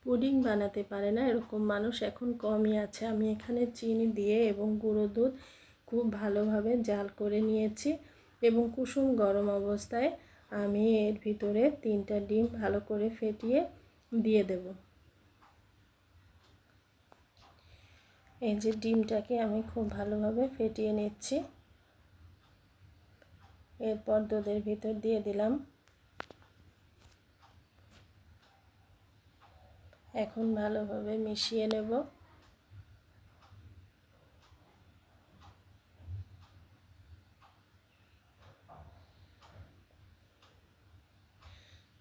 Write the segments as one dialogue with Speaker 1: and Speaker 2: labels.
Speaker 1: Pudding বানাতে পারে না এরকম মানুষ এখন কমই আছে। আমি এখানে চিনি দিয়ে এবং গুঁড়ো দুধ খুব ভালোভাবে জাল করে নিয়েছি এবং কুসুম গরম অবস্থায় আমি এর ভিতরে 3টা ডিম ভালো করে ফেটিয়ে দিয়ে দেব। এই যে ডিমটাকে আমি খুব ভালোভাবে ফেটিয়ে নিচ্ছি। এরপর দুধের ভিতর দিয়ে দিলাম। এখন ভালোভাবে মিশিয়ে নেব।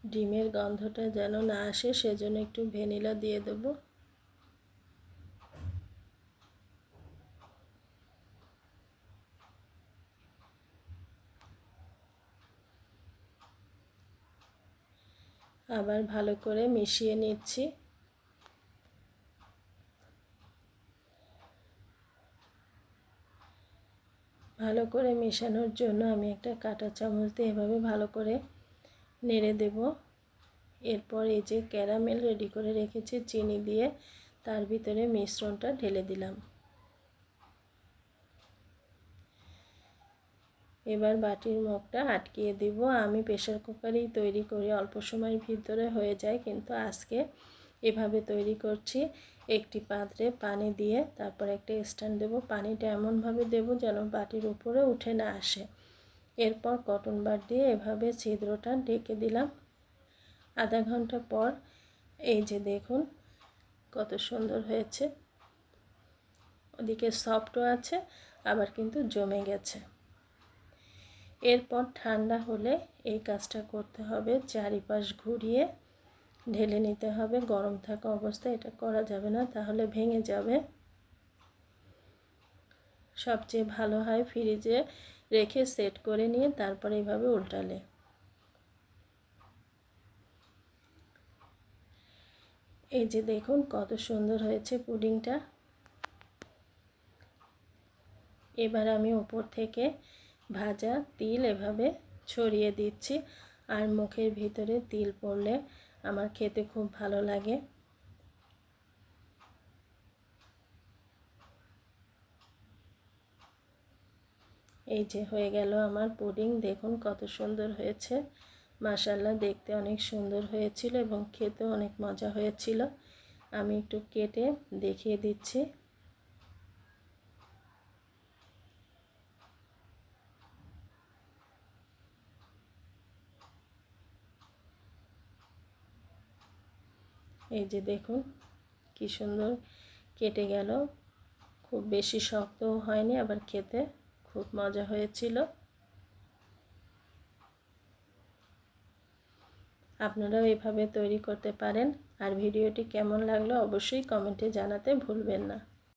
Speaker 1: ডিমের গন্ধটা যেন না আসে সেজন্য একটু ভ্যানিলা দিয়ে দেব। আবার ভালো করে মিশিয়ে নিচ্ছি। ভালো করে মেশানোর জন্য আমি একটা কাঁটা চামচ দিয়ে এভাবে ভালো করে নেড়ে দেব। এরপর এই যে ক্যারামেল রেডি করে রেখেছি চিনি দিয়ে তার ভিতরে মিশ্রণটা ঢেলে দিলাম। এবার বাটির মুখটা আটকিয়ে দিব। আমি প্রেসার কুকারেই তৈরি করি, অল্প সময়ের ভিতরে হয়ে যায়, কিন্তু আজকে এভাবে তৈরি করছি। একটি পাত্রে পানি দিয়ে তারপর একটা স্ট্যান্ড দেব। পানিটা এমনভাবে দেব যেন বাটির উপরে উঠে না আসে। এরপর কটন বাড দিয়ে এভাবে ছিদ্রটা ঢেকে দিলাম। আধা ঘন্টা পর এই যে দেখুন কত সুন্দর হয়েছে। ওদিকে সফটও আছে আবার কিন্তু জমে গেছে। এরপর ঠান্ডা হলে এই কাজটা করতে হবে, চারিপাশ ঘুরিয়ে ঢেলে নিতে হবে। গরম থাকা অবস্থায় এটা করা যাবে না, তাহলে ভেঙে যাবে। সবচেয়ে ভালো হয় ফ্রিজে রেখে সেট করে নিয়ে তারপরে এইভাবে উল্টালে। এই যে দেখুন কত সুন্দর হয়েছে পুডিংটা। এবার আমি উপর থেকে ভাজা তিল এভাবে ছড়িয়ে দিচ্ছি। আর মুখের ভিতরে তিল পড়লে আমার খেতে খুব ভালো লাগে। এই যে হয়ে গেল আমার পুডিং। দেখুন কত সুন্দর হয়েছে, মাশাআল্লাহ দেখতে অনেক সুন্দর হয়েছিল এবং খেতেও অনেক মজা হয়েছিল। আমি একটু কেটে দেখিয়ে দিচ্ছি। এই যে দেখুন কি সুন্দর কেটে গেল, খুব বেশি শক্তও হয়নি, আবার খেতে খুব মজা হয়েছিল। আপনারাও এভাবে তৈরি করতে পারেন। আর ভিডিওটি কেমন লাগলো অবশ্যই কমেন্টে জানাতে ভুলবেন না।